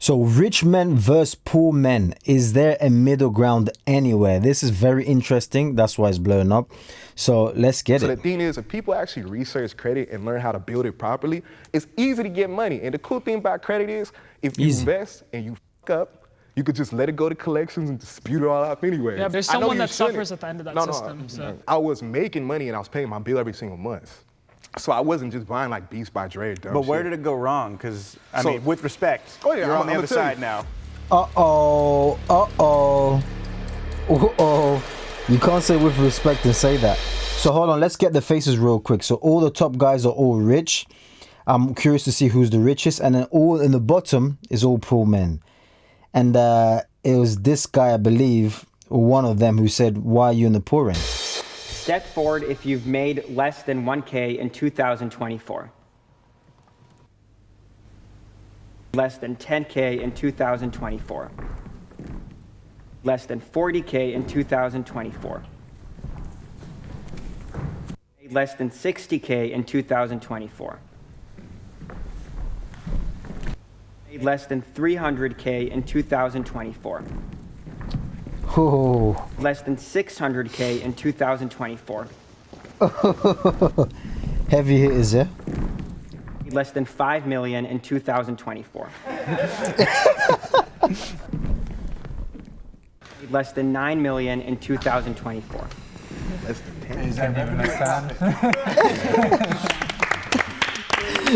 So rich men versus poor men. Is there a middle ground anywhere? This is very interesting. That's why it's blowing up. So let's get So it. the thing is, if people actually research credit and learn how to build it properly, it's easy to get money. And the cool thing about credit is, if you invest and you fuck up, you could just let it go to collections and dispute it all out anyway. Yeah, there's someone that suffers at the end of that system. No, So. I was making money and I was paying my bill every single month. So I wasn't just buying like Beats by Dre or dumb But where shit. did it go wrong? Because, I So- mean, with respect, Oh, yeah, you're on the I'ma other tell you. side now. Uh-oh. Uh-oh. Uh-oh. You can't say with respect and say that. So hold on, let's get the faces real quick. So all the top guys are all rich. I'm curious to see who's the richest. And then all in the bottom is all poor men. And it was this guy, I believe, one of them who said, why are you in the poor end? Step forward if you've made less than 1K in 2024. Less than 10K in 2024. Less than 40K in 2024. Less than 60K in 2024. Less than 300K in 2024. Oh, Less than 600K in 2024. heavy hitters, yeah? Less than 5 million in 2024. Less than 9 million in 2024.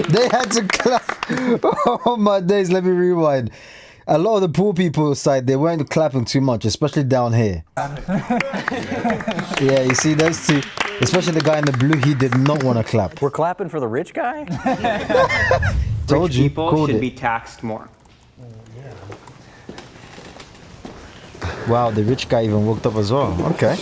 They had to clap. Oh my days, let me rewind. A lot of the poor people side, they weren't clapping too much, especially down here. Yeah, you see those two, especially the guy in the blue, he did not want to clap. We're clapping for the rich guy? Told Rich you, people called should it. be taxed more. Wow, the rich guy even woke up as well. Okay.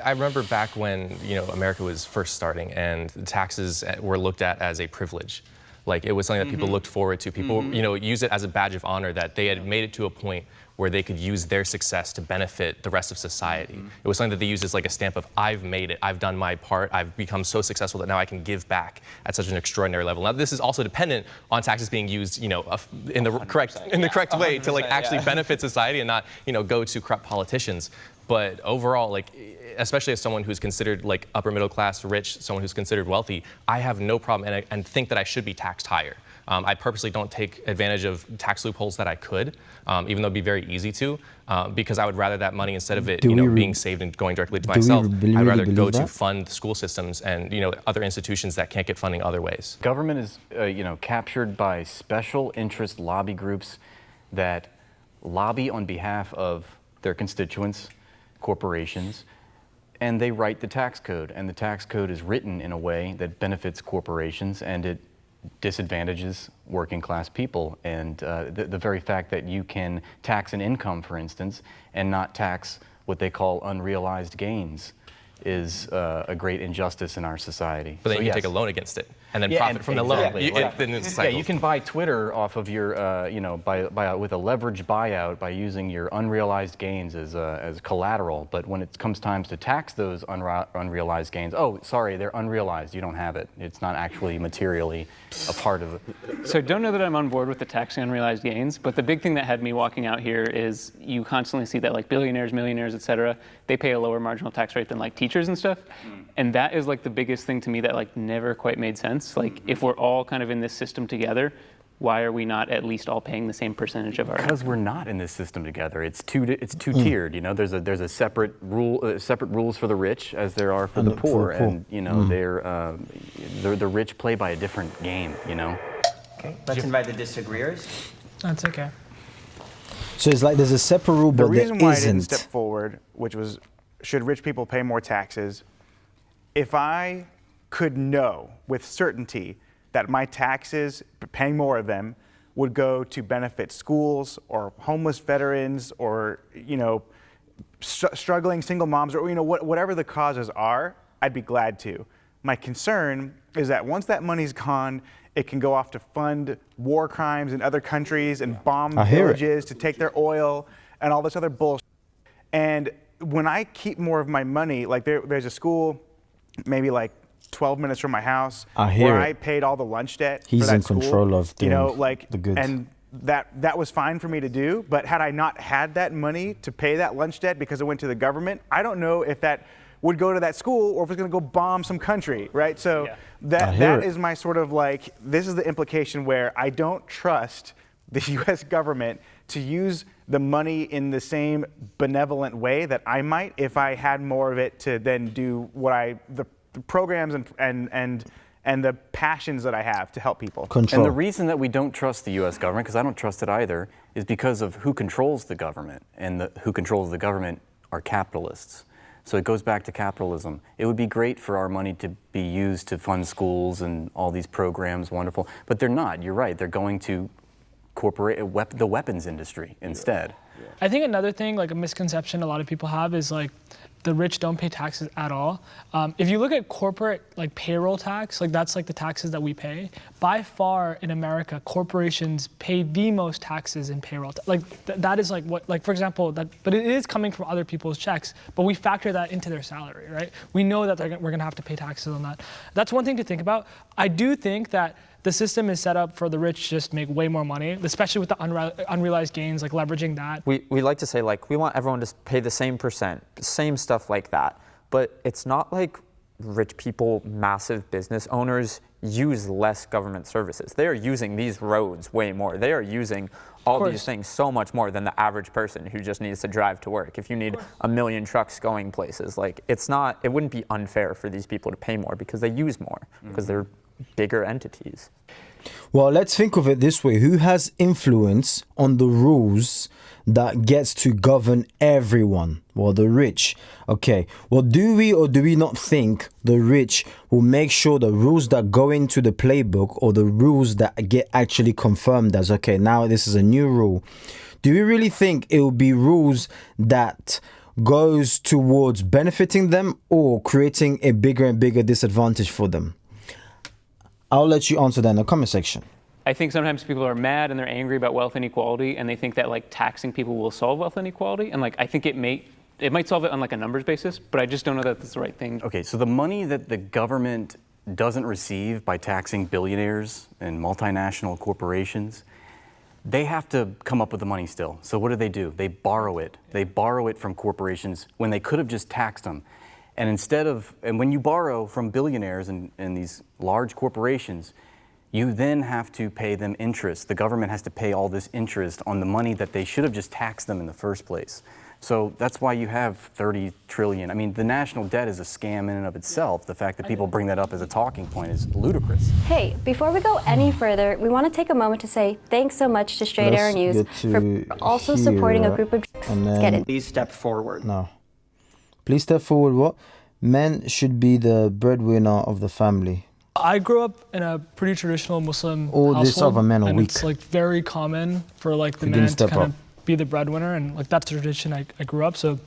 I remember back when, America was first starting and taxes were looked at as a privilege. Like, it was something that people looked forward to. People, use it as a badge of honor that they had made it to a point where they could use their success to benefit the rest of society. It was something that they used as like a stamp of, I've made it, I've done my part, I've become so successful that now I can give back at such an extraordinary level. Now, this is also dependent on taxes being used, in the correct way to like actually benefit society and not, go to corrupt politicians. But overall, like, especially as someone who's considered like upper middle class, rich, someone who's considered wealthy, I have no problem and think that I should be taxed higher. I purposely don't take advantage of tax loopholes that I could, even though it'd be very easy to, because I would rather that money, instead of it, being saved and going directly to myself, I'd rather go to fund school systems and, other institutions that can't get funding other ways. Government is, captured by special interest lobby groups that lobby on behalf of their constituents, corporations, and they write the tax code. And the tax code is written in a way that benefits corporations and it disadvantages working class people. And the very fact that you can tax an income, for instance, and not tax what they call unrealized gains is a great injustice in our society. But then So you can yes. take a loan against it and then profit from the loan. Exactly. Yeah, you can buy Twitter off of your, with a leveraged buyout by using your unrealized gains as collateral. But when it comes time to tax those unrealized gains, oh, sorry, they're unrealized. You don't have it. It's not actually materially a part of it. So don't know that I'm on board with the taxing unrealized gains, but the big thing that had me walking out here is you constantly see that like billionaires, millionaires, et cetera, they pay a lower marginal tax rate than like teachers and stuff. And that is like the biggest thing to me that like never quite made sense. Like if we're all kind of in this system together, why are we not at least all paying the same percentage of our? Because we're not in this system together. It's two-tiered. There's a separate separate rules for the rich as there are for the poor, and the rich play by a different game. Okay, let's invite the disagreeers. That's okay. So it's like there's a separate rule, The but there reason why I didn't isn't. step forward, which was, should rich people pay more taxes? If I could know with certainty that my taxes, paying more of them, would go to benefit schools or homeless veterans or struggling single moms or whatever the causes are, I'd be glad to. My concern is that once that money's gone, it can go off to fund war crimes in other countries and bomb villages to take their oil and all this other bullshit. And when I keep more of my money, like there's a school maybe like 12 minutes from my house, I hear where it. I paid all the lunch debt. He's for that in school, control of you know, doing like the goods. and that was fine for me to do. But had I not had that money to pay that lunch debt because it went to the government, I don't know if that would go to that school or if it's going to go bomb some country, right? So Yeah. that is my sort of like, this is the implication where I don't trust the U.S. government to use the money in the same benevolent way that I might if I had more of it to then do what the programs and the passions that I have to help people. Control. And the reason that we don't trust the U.S. government, because I don't trust it either, is because of who controls the government. And who controls the government are capitalists. So it goes back to capitalism. It would be great for our money to be used to fund schools and all these programs, wonderful. But they're not. You're right. They're going to the weapons industry instead. I think another thing, like a misconception a lot of people have, is like the rich don't pay taxes at all. If you look at corporate like payroll tax, like that's like the taxes that we pay. By far in America, corporations pay the most taxes in payroll. That is like what, like for example, but it is coming from other people's checks. But we factor that into their salary, right? We know that we're gonna have to pay taxes on that. That's one thing to think about. I do think that the system is set up for the rich to just make way more money, especially with the unrealized gains, like leveraging that. We like to say, like, we want everyone to pay the same percent, same stuff like that. But it's not like rich people, massive business owners use less government services. They are using these roads way more. They are using all these things so much more than the average person who just needs to drive to work. If you need a million trucks going places, like it wouldn't be unfair for these people to pay more because they use more, because they're bigger entities. Well, let's think of it this way. Who has influence on the rules that gets to govern everyone? Well, the rich. Okay. Well, do we or do we not think the rich will make sure the rules that go into the playbook or the rules that get actually confirmed as, okay, now this is a new rule. Do we really think it will be rules that goes towards benefiting them or creating a bigger and bigger disadvantage for them? I'll let you answer that in the comment section. I think sometimes people are mad and they're angry about wealth inequality, and they think that like taxing people will solve wealth inequality. And like I think it might solve it on like a numbers basis, but I just don't know that that's the right thing. Okay, so the money that the government doesn't receive by taxing billionaires and multinational corporations, they have to come up with the money still. So what do? They borrow it. They borrow it from corporations when they could have just taxed them. And when you borrow from billionaires and these large corporations, you then have to pay them interest. The government has to pay all this interest on the money that they should have just taxed them in the first place. So that's why you have 30 trillion. I mean, the national debt is a scam in and of itself. The fact that people bring that up as a talking point is ludicrous. Hey, before we go any further, we want to take a moment to say thanks so much to Straight Arrow News for also supporting a group of Let's get it. Please step forward. No. Please step forward. What? Men should be the breadwinner of the family. I grew up in a pretty traditional Muslim All household, these other men are and weak. it's like very common for like the He man didn't to step kind up. of be the breadwinner, and like that's the tradition I grew up. So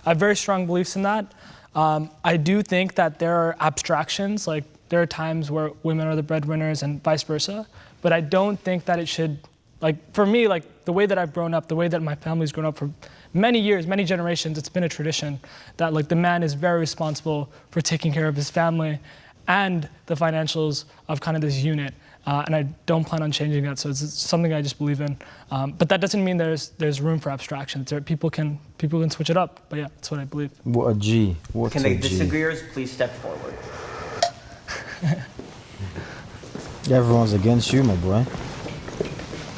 I have very strong beliefs in that. I do think that there are abstractions, like there are times where women are the breadwinners and vice versa, but I don't think that it should, like for me, like the way that I've grown up, the way that my family's grown up for many years, many generations, it's been a tradition that like the man is very responsible for taking care of his family and the financials of kind of this unit. And I don't plan on changing that, so it's something I just believe in. But that doesn't mean there's room for abstraction. People can switch it up, but yeah, that's what I believe. What a G. What Can a the G. disagreeers please step forward? Everyone's against you, my boy.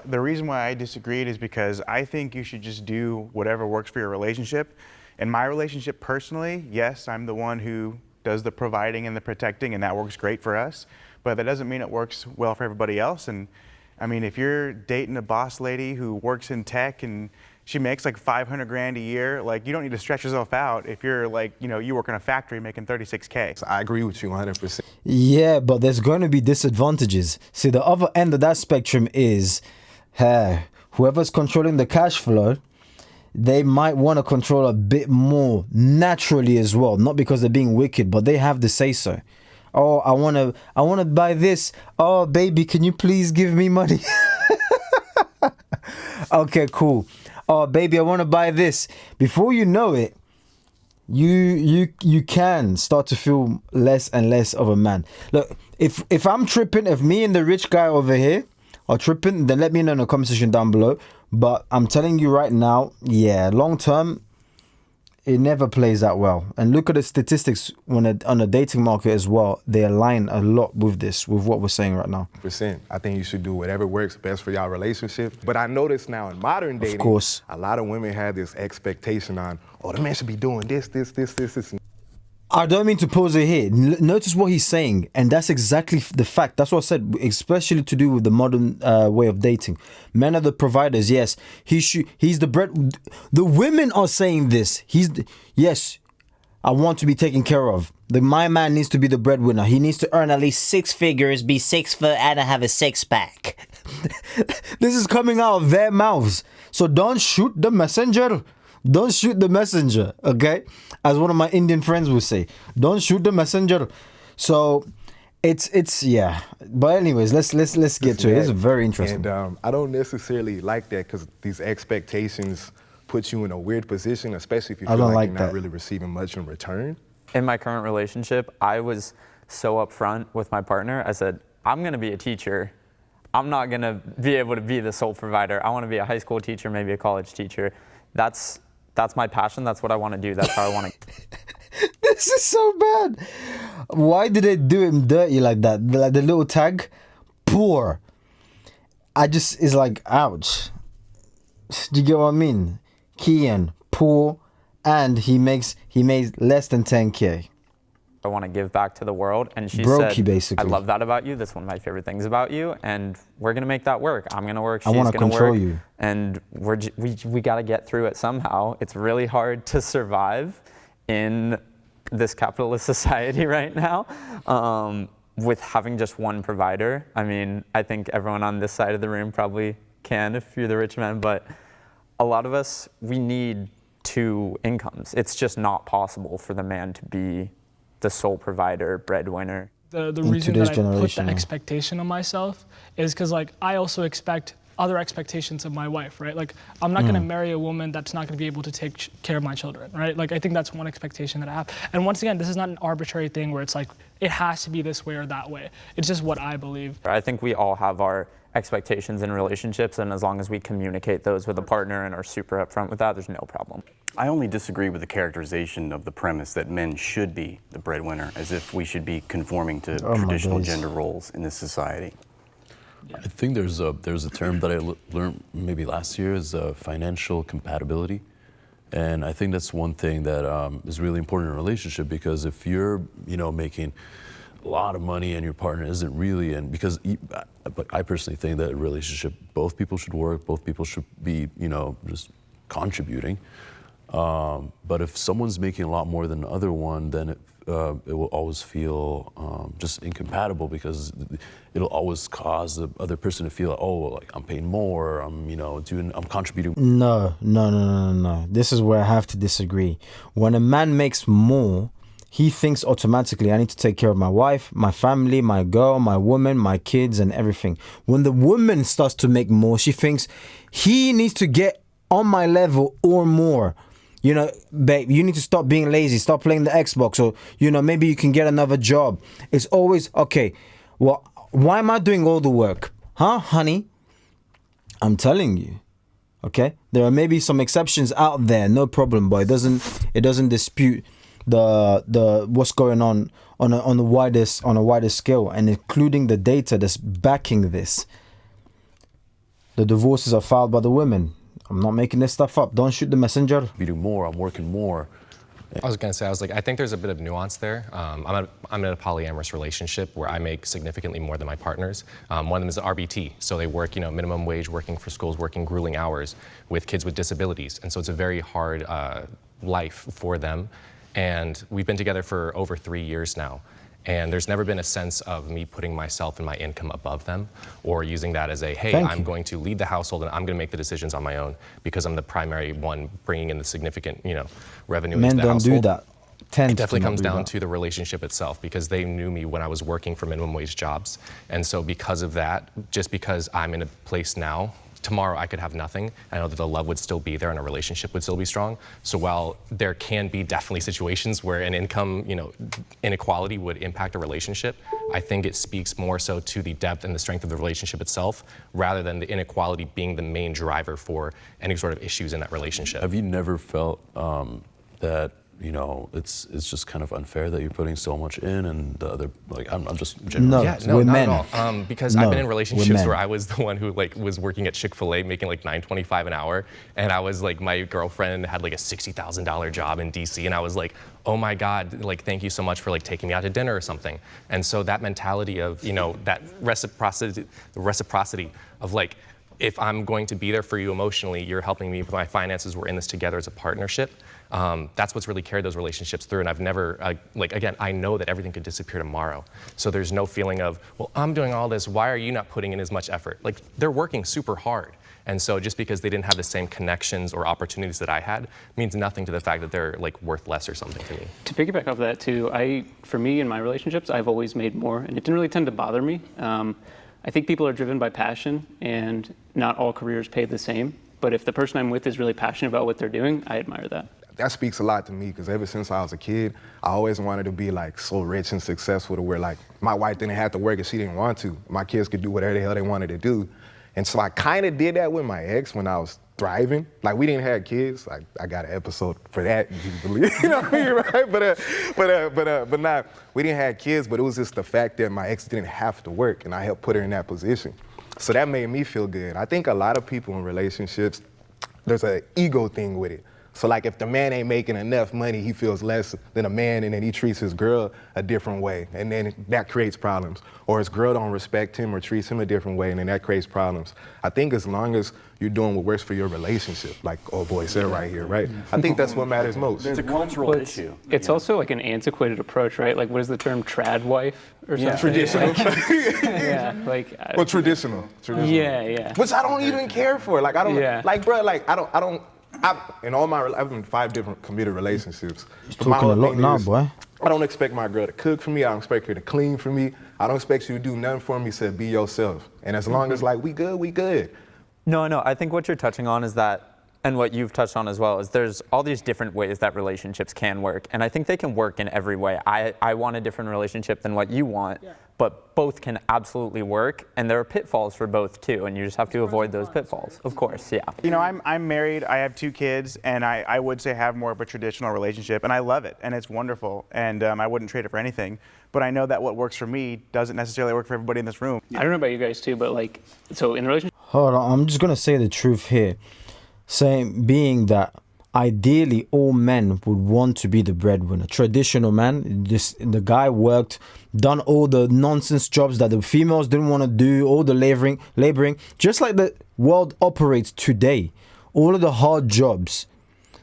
The reason why I disagreed is because I think you should just do whatever works for your relationship. In my relationship personally, yes, I'm the one who does the providing and the protecting, and that works great for us. But that doesn't mean it works well for everybody else. And I mean, if you're dating a boss lady who works in tech and she makes like 500 grand a year, like you don't need to stretch yourself out if you're like, you work in a factory making 36K. So I agree with you 100%. Yeah, but there's going to be disadvantages. See, the other end of that spectrum is, whoever's controlling the cash flow, they might want to control a bit more naturally as well. Not because they're being wicked, but they have to say so. Oh, I want to buy this. Oh, baby, can you please give me money? Okay, cool. Oh, baby, I want to buy this. Before you know it, you can start to feel less and less of a man. Look, if I'm tripping, if me and the rich guy over here are tripping, then let me know in the comment section down below. But I'm telling you right now, yeah, long term, it never plays that well. And look at the statistics on the dating market as well. They align a lot with this, with what we're saying right now. I think you should do whatever works best for y'all relationship. But I notice now in modern dating, of course, a lot of women have this expectation on, oh, the man should be doing this. I don't mean to pause it here. Notice what he's saying, and that's exactly the fact. That's what I said, especially to do with the modern way of dating. Men are the providers. Yes, he's the bread. The women are saying this. Yes, I want to be taken care of. My man needs to be the breadwinner. He needs to earn at least 6 figures, be 6 foot, and have a 6-pack. This is coming out of their mouths. So don't shoot the messenger. Don't shoot the messenger, okay? As one of my Indian friends would say, don't shoot the messenger. So it's yeah. But anyways, let's get to it. It's very interesting. And I don't necessarily like that because these expectations put you in a weird position, especially if you feel like you're not really receiving much in return. In my current relationship, I was so upfront with my partner. I said, I'm gonna be a teacher. I'm not gonna be able to be the sole provider. I wanna be a high school teacher, maybe a college teacher. That's my passion. That's what I want to do. That's how I want to. This is so bad. Why did they do him dirty like that? Like the little tag, poor. It's like, ouch. Do you get what I mean? Kian, poor, and he made less than 10K. I want to give back to the world, and she Brokey, said, basically. I love that about you. That's one of my favorite things about you, and we're gonna make that work. I'm gonna work. I She's want to gonna control work, you. and we got to get through it somehow. It's really hard to survive in this capitalist society right now with having just one provider. I mean, I think everyone on this side of the room probably can if you're the rich man, but a lot of us, we need 2 incomes. It's just not possible for the man to be the sole provider, breadwinner. The reason that I put the expectation on myself is because like I also expect other expectations of my wife, right? Like I'm not going to marry a woman that's not going to be able to take care of my children, right? Like I think that's one expectation that I have. And once again, this is not an arbitrary thing where it's like it has to be this way or that way. It's just what I believe. I think we all have our expectations in relationships, and as long as we communicate those with a partner and are super upfront with that, there's no problem. I only disagree with the characterization of the premise that men should be the breadwinner, as if we should be conforming to traditional gender roles in this society. I think there's a term that I learned maybe last year is financial compatibility, and I think that's one thing that is really important in a relationship, because if you're making a lot of money and your partner isn't really, and because I personally think that a relationship, both people should work, both people should be just contributing. But if someone's making a lot more than the other one, then it will always feel just incompatible, because it'll always cause the other person to feel like, oh, like I'm paying more, I'm contributing. No. This is where I have to disagree. When a man makes more, he thinks automatically, I need to take care of my wife, my family, my girl, my woman, my kids, and everything. When the woman starts to make more, she thinks he needs to get on my level or more. Babe, you need to stop being lazy, stop playing the Xbox, or, maybe you can get another job. It's always, okay, well, why am I doing all the work? Huh, honey? I'm telling you, okay? There are maybe some exceptions out there, no problem, but it doesn't dispute the what's going on a wider scale, and including the data that's backing this. The divorces are filed by the women. I'm not making this stuff up. Don't shoot the messenger. We do more. I'm working more. I was gonna say, I think there's a bit of nuance there. I'm in a polyamorous relationship where I make significantly more than my partners. One of them is an RBT, so they work, minimum wage, working for schools, working grueling hours with kids with disabilities, and so it's a very hard life for them. And we've been together for over 3 years now. And there's never been a sense of me putting myself and my income above them, or using that as I'm going to lead the household and I'm going to make the decisions on my own because I'm the primary one bringing in the significant, revenue into the household. Men don't do that. It definitely comes down to the relationship itself, because they knew me when I was working for minimum wage jobs. And so because of that, just because I'm in a place now tomorrow I could have nothing. I know that the love would still be there and a relationship would still be strong. So while there can be definitely situations where an income, inequality would impact a relationship, I think it speaks more so to the depth and the strength of the relationship itself, rather than the inequality being the main driver for any sort of issues in that relationship. Have you never felt that it's just kind of unfair that you're putting so much in, and the other, like, I'm just generally. No, not at all. Because I've been in relationships where I was the one who was working at Chick-fil-A making like $9.25 an hour, and I was like, my girlfriend had like a $60,000 job in DC, and I was like, oh my God, like, thank you so much for like taking me out to dinner or something. And so that mentality of, that reciprocity of like, if I'm going to be there for you emotionally, you're helping me with my finances, we're in this together as a partnership. That's what's really carried those relationships through. And I've never, again, I know that everything could disappear tomorrow. So there's no feeling of, well, I'm doing all this, why are you not putting in as much effort? Like, they're working super hard. And so just because they didn't have the same connections or opportunities that I had means nothing to the fact that they're like worth less or something to me. To piggyback off that too, for me in my relationships, I've always made more, and it didn't really tend to bother me. I think people are driven by passion, and not all careers pay the same. But if the person I'm with is really passionate about what they're doing, I admire that. That speaks a lot to me, because ever since I was a kid, I always wanted to be like so rich and successful to where like my wife didn't have to work if she didn't want to. My kids could do whatever the hell they wanted to do. And so I kind of did that with my ex when I was thriving. Like, we didn't have kids. Like, I got an episode for that, you believe, you know what I mean, right? But nah, we didn't have kids, but it was just the fact that my ex didn't have to work, and I helped put her in that position. So that made me feel good. I think a lot of people in relationships, there's an ego thing with it. So like, if the man ain't making enough money, he feels less than a man, and then he treats his girl a different way, and then that creates problems. Or his girl don't respect him or treats him a different way, and then that creates problems. I think as long as you're doing what works for your relationship, like old boy said right here, right? I think that's what matters most. It's a cultural issue. It's also like an antiquated approach, right? Like, what is the term, trad wife or something? Traditional. Yeah, like. Well, traditional. Yeah. Which I don't even care for. Like, I don't, like, bro, like, I've been in 5 different committed relationships. He's talking a lot now, boy. I don't expect my girl to cook for me. I don't expect her to clean for me. I don't expect you to do nothing for me except be yourself. And as long as like we good, we good. No, I think what you're touching on is that, and what you've touched on as well, is there's all these different ways that relationships can work. And I think they can work in every way. I want a different relationship than what you want, but both can absolutely work. And there are pitfalls for both too. And you just have to avoid those pitfalls, of course, yeah. I'm married, I have 2 kids, and I would say have more of a traditional relationship, and I love it, and it's wonderful, and I wouldn't trade it for anything. But I know that what works for me doesn't necessarily work for everybody in this room. I don't know about you guys too, but like, so in the relationship. Hold on, I'm just gonna say the truth here. Being that ideally all men would want to be the breadwinner. Traditional man, the guy worked, done all the nonsense jobs that the females didn't want to do, all the laboring, just like the world operates today. All of the hard jobs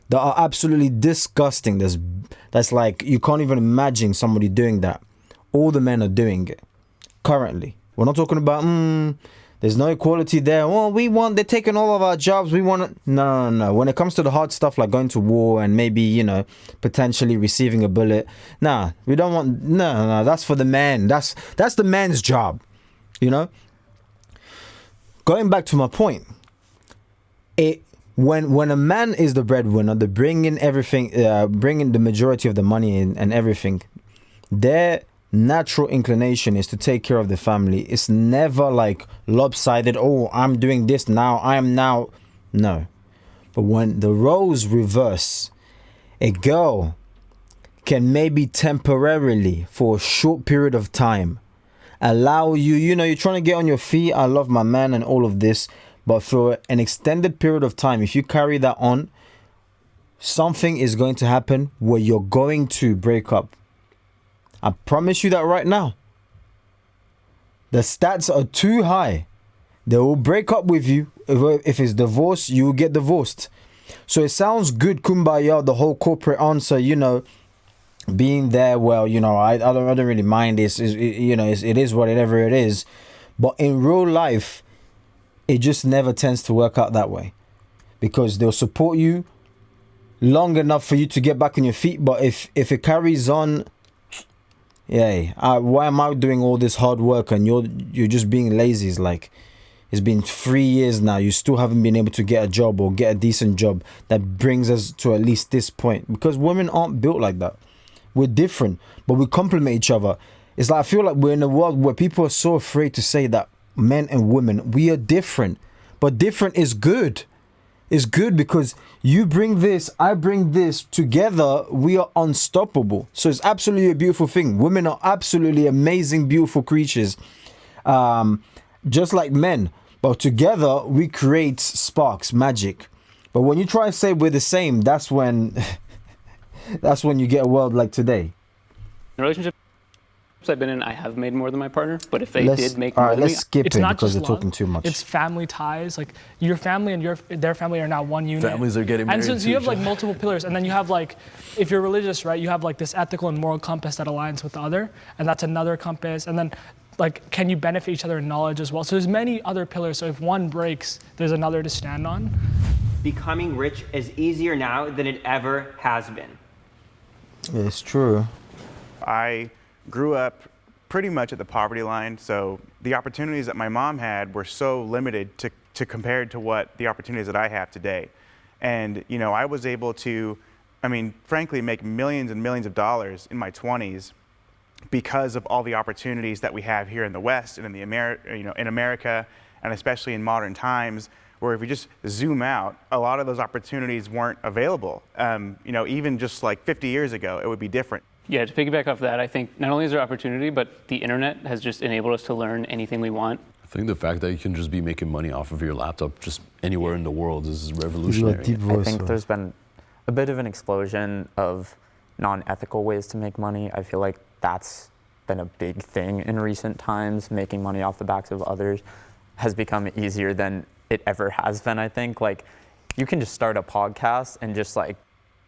that are absolutely disgusting. That's like, you can't even imagine somebody doing that. All the men are doing it currently. We're not talking about there's no equality there. Well, they're taking all of our jobs. We want to. No. When it comes to the hard stuff like going to war and maybe, potentially receiving a bullet. Nah, we don't want. No. That's for the man. That's the man's job. Going back to my point. When a man is the breadwinner, they're bringing everything, bringing the majority of the money in and everything. Their natural inclination is to take care of the family. It's never like lopsided. Oh, I'm doing this now. I am now. No. But when the roles reverse, a girl can maybe temporarily, for a short period of time, allow you, you're trying to get on your feet. I love my man and all of this. But for an extended period of time, if you carry that on, something is going to happen where you're going to break up. I promise you that right now. The stats are too high. They will break up with you. If it's divorce, you will get divorced. So it sounds good, kumbaya, the whole corporate answer, being there. Well, I don't really mind this. It is whatever it is. But in real life, it just never tends to work out that way. Because they'll support you long enough for you to get back on your feet. But if it carries on, why am I doing all this hard work and you're just being lazy? It's like, It's been 3 years now. You still haven't been able to get a job or get a decent job that brings us to at least this point. Because women aren't built like that. We're different, but we complement each other. It's like I feel like we're in a world where people are so afraid to say that men and women, we are different. But different is good. It's good because you bring this, I bring this. Together, we are unstoppable. So it's absolutely a beautiful thing. Women are absolutely amazing, beautiful creatures. Just like men. But together, we create sparks, magic. But when you try and say we're the same, that's when you get a world like today. The relationships I've been in, I have made more than my partner. But if they did make more than me, let's skip it's it not because just you're talking too much. It's family ties. Like your family and their family are now one unit. Families are getting married. And so you have like multiple pillars, and then you have like, if you're religious, right, you have like this ethical and moral compass that aligns with the other, and that's another compass. And then like, can you benefit each other in knowledge as well? So there's many other pillars. So if one breaks, there's another to stand on. Becoming rich is easier now than it ever has been. It's true. I grew up pretty much at the poverty line, so the opportunities that my mom had were so limited to compared to what the opportunities that I have today. And you know, I was able to, frankly, make millions and millions of dollars in my 20s because of all the opportunities that we have here in the West and in in America, and especially in modern times, where if you just zoom out, a lot of those opportunities weren't available. Even just like 50 years ago, it would be different. Yeah, to piggyback off that, I think not only is there opportunity, but the internet has just enabled us to learn anything we want. I think the fact that you can just be making money off of your laptop just anywhere in the world is revolutionary. I think there's been a bit of an explosion of non-ethical ways to make money. I feel like that's been a big thing in recent times. Making money off the backs of others has become easier than it ever has been, I think. Like, you can just start a podcast and just like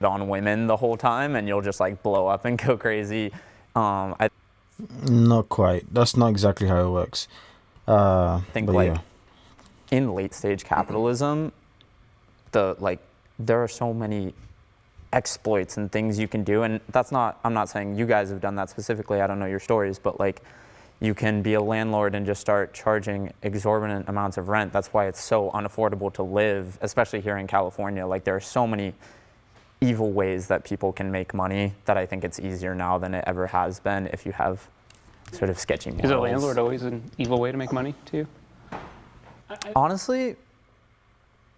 on women the whole time, and you'll just like blow up and go crazy. Not quite. That's not exactly how it works. I think in late stage capitalism, there are so many exploits and things you can do, and I'm not saying you guys have done that specifically. I don't know your stories, but like, you can be a landlord and just start charging exorbitant amounts of rent. That's why it's so unaffordable to live, especially here in California. Like, there are so many evil ways that people can make money that I think it's easier now than it ever has been if you have sort of sketchy morals. Is a landlord always an evil way to make money to you? Honestly,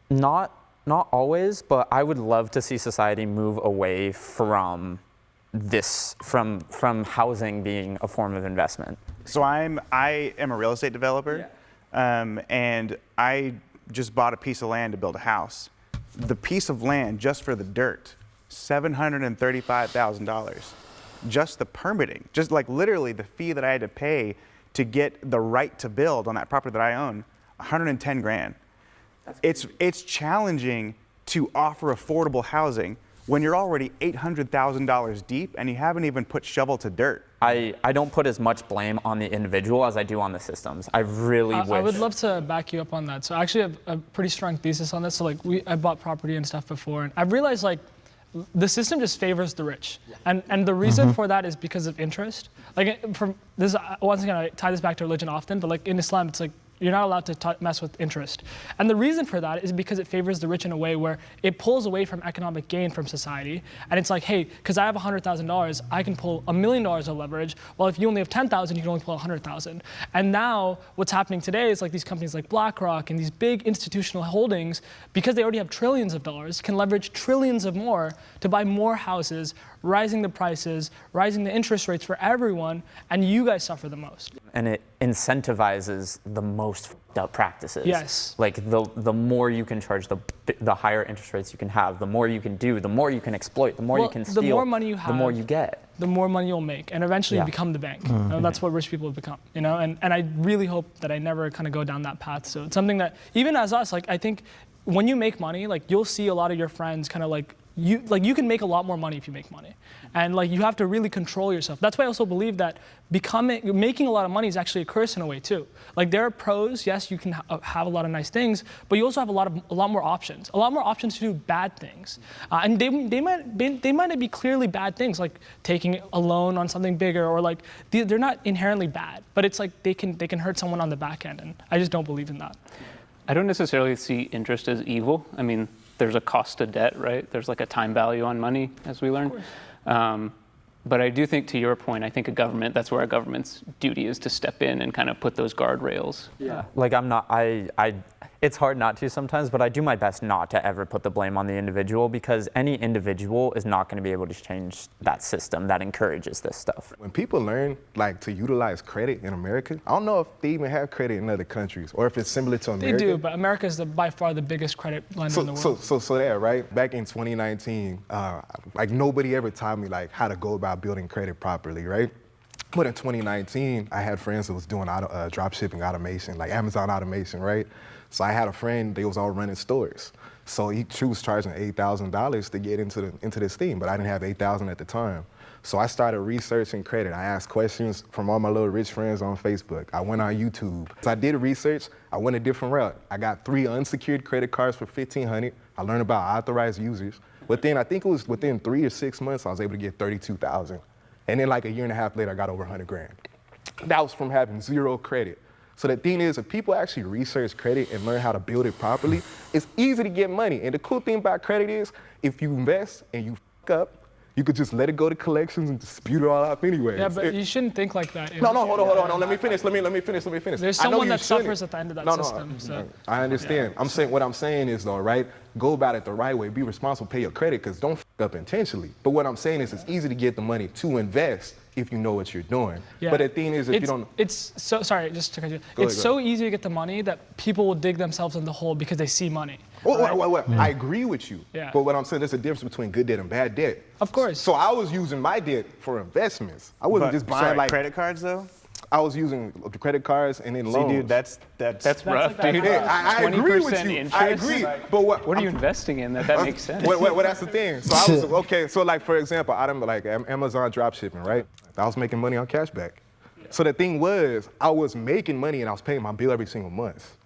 not always, but I would love to see society move away from this, from housing being a form of investment. So I am a real estate developer, and I just bought a piece of land to build a house. The piece of land, just for the dirt, $735,000. Just the permitting, just like literally the fee that I had to pay to get the right to build on that property that I own, 110 grand. It's challenging to offer affordable housing when you're already $800,000 deep and you haven't even put shovel to dirt. I don't put as much blame on the individual as I do on the systems. I really wish. I would love to back you up on that. So I actually have a pretty strong thesis on this. So like I bought property and stuff before, and I've realized like the system just favors the rich. And the reason for that is because of interest. Like from this, once again, I tie this back to religion often, but like in Islam, it's like you're not allowed to mess with interest. And the reason for that is because it favors the rich in a way where it pulls away from economic gain from society. And it's like, hey, because I have $100,000, I can pull $1 million of leverage. Well, if you only have 10,000, you can only pull 100,000. And now what's happening today is like these companies like BlackRock and these big institutional holdings, because they already have trillions of dollars, can leverage trillions of more to buy more houses, rising the prices, rising the interest rates for everyone, and you guys suffer the most. And it incentivizes the most f***ed up practices. Yes. Like the more you can charge, the higher interest rates you can have, the more you can do, the more you can exploit, the more you can steal, the more money you have, the more you get. The more money you'll make, and eventually you become the bank. And that's what rich people have become, you know? And I really hope that I never kind of go down that path. So it's something that, even as us, like I think when you make money, like you'll see a lot of your friends kind of like you can make a lot more money if you make money, and like you have to really control yourself. That's why I also believe that making a lot of money is actually a curse in a way too. Like there are pros, yes, you can have a lot of nice things, but you also have a lot more options to do bad things, and they might not be clearly bad things, like taking a loan on something bigger, or like they're not inherently bad, but it's like they can hurt someone on the back end, and I just don't believe in that. I don't necessarily see interest as evil. I mean, there's a cost to debt, right? There's like a time value on money, as we learned. But I do think, to your point, I think that's where a government's duty is to step in and kind of put those guardrails. Yeah. Like it's hard not to sometimes, but I do my best not to ever put the blame on the individual, because any individual is not going to be able to change that system that encourages this stuff. When people learn like to utilize credit in America, I don't know if they even have credit in other countries or if it's similar to America. They do, but America is by far the biggest credit lender in the world. So there, right? Back in 2019, like nobody ever taught me like how to go about building credit properly, right? But in 2019, I had friends that was doing drop shipping automation, like Amazon automation, right? So I had a friend, they was all running stores. So she was charging $8,000 to get into this thing, but I didn't have $8,000 at the time. So I started researching credit. I asked questions from all my little rich friends on Facebook. I went on YouTube. So I did research, I went a different route. I got 3 unsecured credit cards for $1,500. I learned about authorized users. But then I think it was within 3 or 6 months, I was able to get $32,000. And then like a year and a half later, I got over $100,000. That was from having 0 credit. So the thing is, if people actually research credit and learn how to build it properly, it's easy to get money. And the cool thing about credit is, if you invest and you f up, you could just let it go to collections and dispute it all up anyway. Yeah, but you shouldn't think like that. No, hold on. Let me finish. Let me finish. There's someone that suffers at the end of that system. So. I understand. Yeah. What I'm saying is though, right? Go about it the right way. Be responsible. Pay your credit, because don't f up intentionally. But what I'm saying is, it's easy to get the money to invest if you know what you're doing. Yeah. But the thing is, if you don't... It's so, sorry, just to cut you. It's so easy to get the money that people will dig themselves in the hole because they see money. Wait. I agree with you. Yeah. But what I'm saying, there's a difference between good debt and bad debt. Of course. So I was using my debt for investments. I wasn't just buying like... credit cards though? I was using the credit cards and then loans. See, dude, that's rough, dude. Yeah, I agree with you. Interest? I agree. But what are you investing in that makes sense? Well, that's the thing. So I was, okay, so like, for example, I like Amazon drop shipping, right? I was making money on cashback. So the thing was, I was making money and I was paying my bill every single month.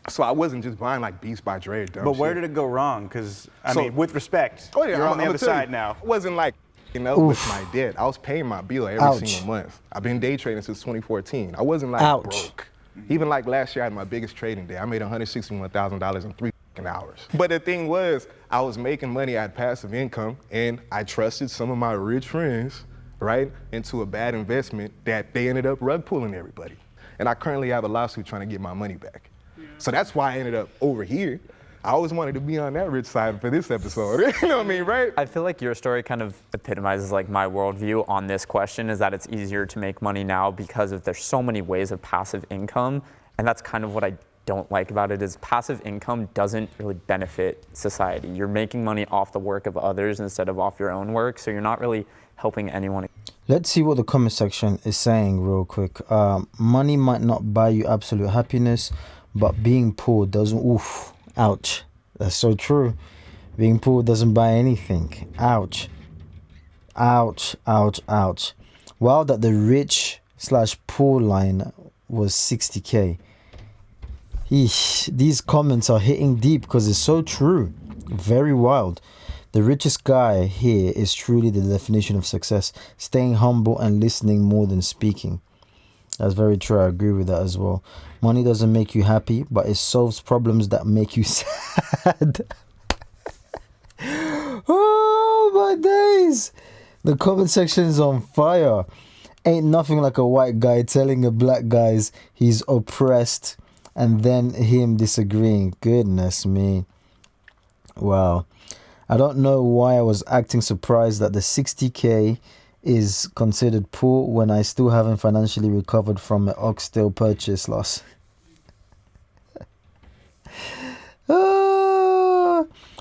So I wasn't just buying like Beats by Dre or dumb But where shit. did it go wrong? Because, I mean, with respect, you're on the other side now. It wasn't like, with my debt. I was paying my bill every single month. I've been day trading since 2014. I wasn't like broke. Even like last year, I had my biggest trading day. I made $161,000 in 3 hours. But the thing was, I was making money, I had passive income, and I trusted some of my rich friends, right, into a bad investment that they ended up rug pulling everybody. And I currently have a lawsuit trying to get my money back. So that's why I ended up over here. I always wanted to be on that rich side for this episode. You know what I mean, right? I feel like your story kind of epitomizes like my worldview on this question, is that it's easier to make money now because there's so many ways of passive income. And that's kind of what I don't like about it, is passive income doesn't really benefit society. You're making money off the work of others instead of off your own work. So you're not really helping anyone. Let's see what the comment section is saying real quick. Money might not buy you absolute happiness, but being poor doesn't. Oof. Ouch. That's so true. Being poor doesn't buy anything. Ouch. Ouch. Ouch. Ouch. Wow, that the rich/poor line was 60K. Eesh, these comments are hitting deep because it's so true. Very wild. The richest guy here is truly the definition of success. Staying humble and listening more than speaking. That's very true. I agree with that as well. Money doesn't make you happy, but it solves problems that make you sad. Oh my days. The comment section is on fire. Ain't nothing like a white guy telling a black guy he's oppressed and then him disagreeing. Goodness me. Wow. I don't know why I was acting surprised that the 60K is considered poor when I still haven't financially recovered from an oxtail purchase loss.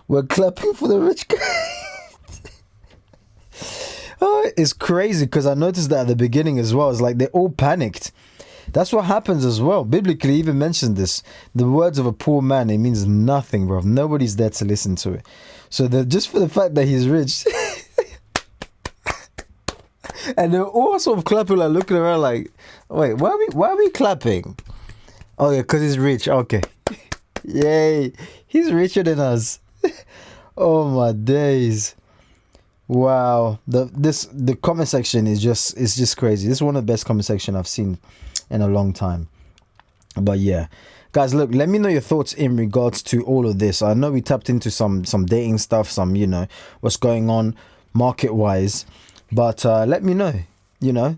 We're clapping for the rich guy. It's crazy because I noticed that at the beginning as well. It's like they all panicked. That's what happens as well. Biblically, even mentioned this. The words of a poor man, it means nothing, bro. Nobody's there to listen to it. So just for the fact that he's rich, and they're all sort of clapping, like looking around, like, wait, why are we clapping? Oh yeah, because he's rich. Okay, yay, he's richer than us. Oh my days. Wow, the comment section is just crazy. This is one of the best comment section I've seen in a long time. But yeah, guys, look, let me know your thoughts in regards to all of this. I know we tapped into some dating stuff, some, you know, what's going on market wise, but let me know, you know,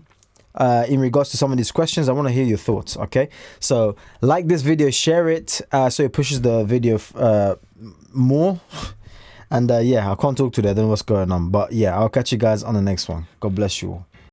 in regards to some of these questions. I want to hear your thoughts. Okay, so like this video, share it so it pushes the video more. And yeah, I can't talk today. I don't know what's going on. But yeah, I'll catch you guys on the next one. God bless you all.